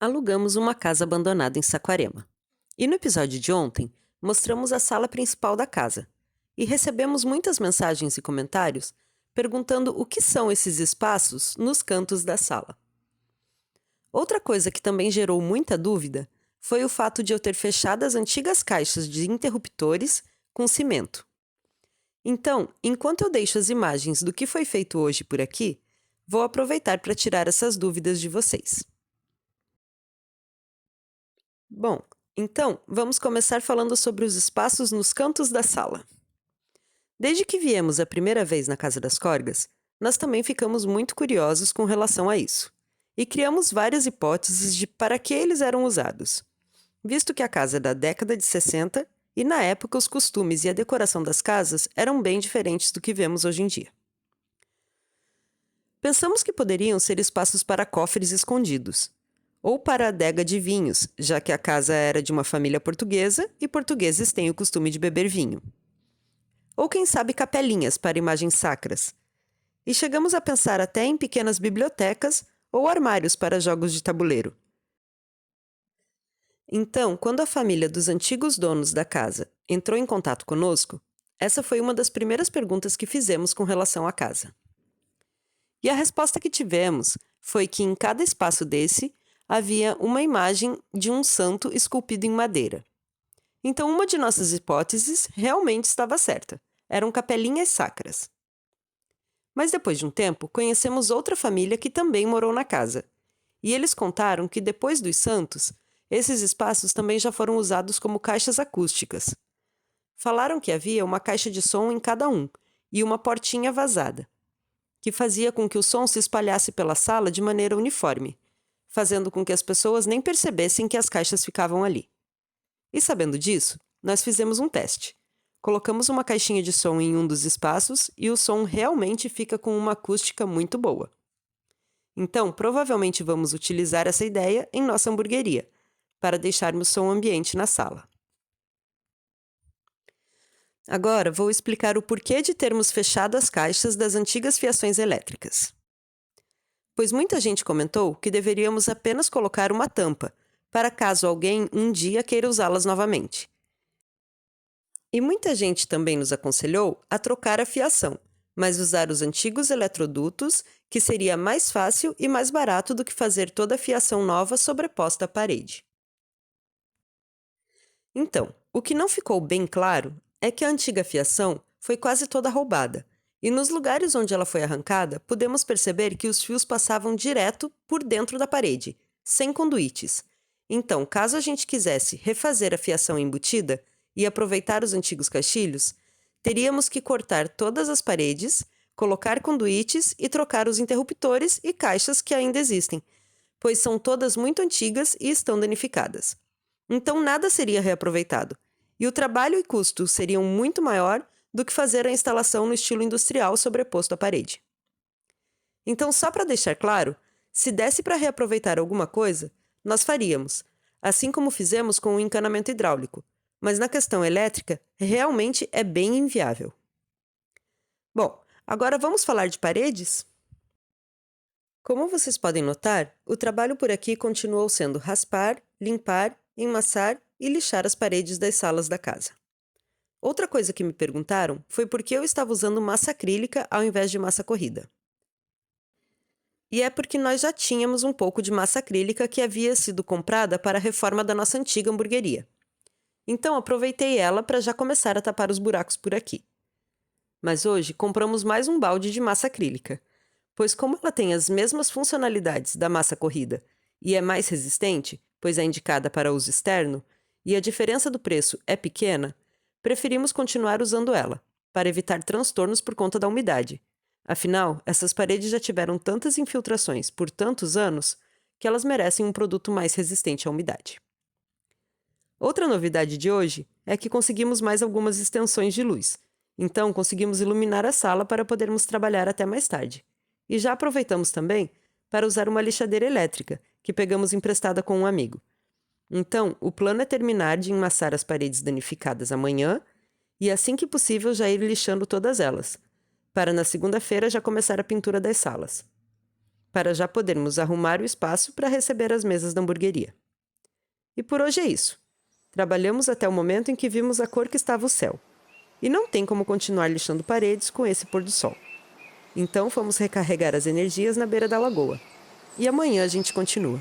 Alugamos uma casa abandonada em Saquarema. E no episódio de ontem, mostramos a sala principal da casa. E recebemos muitas mensagens e comentários perguntando o que são esses espaços nos cantos da sala. Outra coisa que também gerou muita dúvida foi o fato de eu ter fechado as antigas caixas de interruptores com cimento. Então, enquanto eu deixo as imagens do que foi feito hoje por aqui, vou aproveitar para tirar essas dúvidas de vocês. Bom, então vamos começar falando sobre os espaços nos cantos da sala. Desde que viemos a primeira vez na Casa das Corgas, nós também ficamos muito curiosos com relação a isso. E criamos várias hipóteses de para que eles eram usados. Visto que a casa é da década de 60 e na época os costumes e a decoração das casas eram bem diferentes do que vemos hoje em dia. Pensamos que poderiam ser espaços para cofres escondidos, ou para a adega de vinhos, já que a casa era de uma família portuguesa e portugueses têm o costume de beber vinho. Ou quem sabe capelinhas para imagens sacras. E chegamos a pensar até em pequenas bibliotecas ou armários para jogos de tabuleiro. Então, quando a família dos antigos donos da casa entrou em contato conosco, essa foi uma das primeiras perguntas que fizemos com relação à casa. E a resposta que tivemos foi que em cada espaço desse havia uma imagem de um santo esculpido em madeira. Então, uma de nossas hipóteses realmente estava certa. Eram capelinhas sacras. Mas depois de um tempo, conhecemos outra família que também morou na casa. E eles contaram que depois dos santos, esses espaços também já foram usados como caixas acústicas. Falaram que havia uma caixa de som em cada um e uma portinha vazada, que fazia com que o som se espalhasse pela sala de maneira uniforme, fazendo com que as pessoas nem percebessem que as caixas ficavam ali. E sabendo disso, nós fizemos um teste. Colocamos uma caixinha de som em um dos espaços e o som realmente fica com uma acústica muito boa. Então, provavelmente vamos utilizar essa ideia em nossa hamburgueria, para deixarmos som ambiente na sala. Agora, vou explicar o porquê de termos fechado as caixas das antigas fiações elétricas. Pois muita gente comentou que deveríamos apenas colocar uma tampa, para caso alguém um dia queira usá-las novamente. E muita gente também nos aconselhou a trocar a fiação, mas usar os antigos eletrodutos, que seria mais fácil e mais barato do que fazer toda a fiação nova sobreposta à parede. Então, o que não ficou bem claro é que a antiga fiação foi quase toda roubada, e nos lugares onde ela foi arrancada, podemos perceber que os fios passavam direto por dentro da parede, sem conduítes. Então, caso a gente quisesse refazer a fiação embutida e aproveitar os antigos caixilhos, teríamos que cortar todas as paredes, colocar conduítes e trocar os interruptores e caixas que ainda existem, pois são todas muito antigas e estão danificadas. Então nada seria reaproveitado, e o trabalho e custo seriam muito maior do que fazer a instalação no estilo industrial sobreposto à parede. Então, só para deixar claro, se desse para reaproveitar alguma coisa, nós faríamos, assim como fizemos com o encanamento hidráulico, mas na questão elétrica, realmente é bem inviável. Bom, agora vamos falar de paredes? Como vocês podem notar, o trabalho por aqui continuou sendo raspar, limpar, emassar e lixar as paredes das salas da casa. Outra coisa que me perguntaram foi por que eu estava usando massa acrílica ao invés de massa corrida. E é porque nós já tínhamos um pouco de massa acrílica que havia sido comprada para a reforma da nossa antiga hamburgueria. Então aproveitei ela para já começar a tapar os buracos por aqui. Mas hoje compramos mais um balde de massa acrílica, pois como ela tem as mesmas funcionalidades da massa corrida e é mais resistente, pois é indicada para uso externo, e a diferença do preço é pequena, preferimos continuar usando ela, para evitar transtornos por conta da umidade. Afinal, essas paredes já tiveram tantas infiltrações por tantos anos que elas merecem um produto mais resistente à umidade. Outra novidade de hoje é que conseguimos mais algumas extensões de luz, então conseguimos iluminar a sala para podermos trabalhar até mais tarde. E já aproveitamos também para usar uma lixadeira elétrica, que pegamos emprestada com um amigo. Então, o plano é terminar de emassar as paredes danificadas amanhã e, assim que possível, já ir lixando todas elas, para na segunda-feira já começar a pintura das salas. para já podermos arrumar o espaço para receber as mesas da hamburgueria. E por hoje é isso. Trabalhamos até o momento em que vimos a cor que estava o céu. E não tem como continuar lixando paredes com esse pôr do sol. Então fomos recarregar as energias na beira da lagoa. E amanhã a gente continua.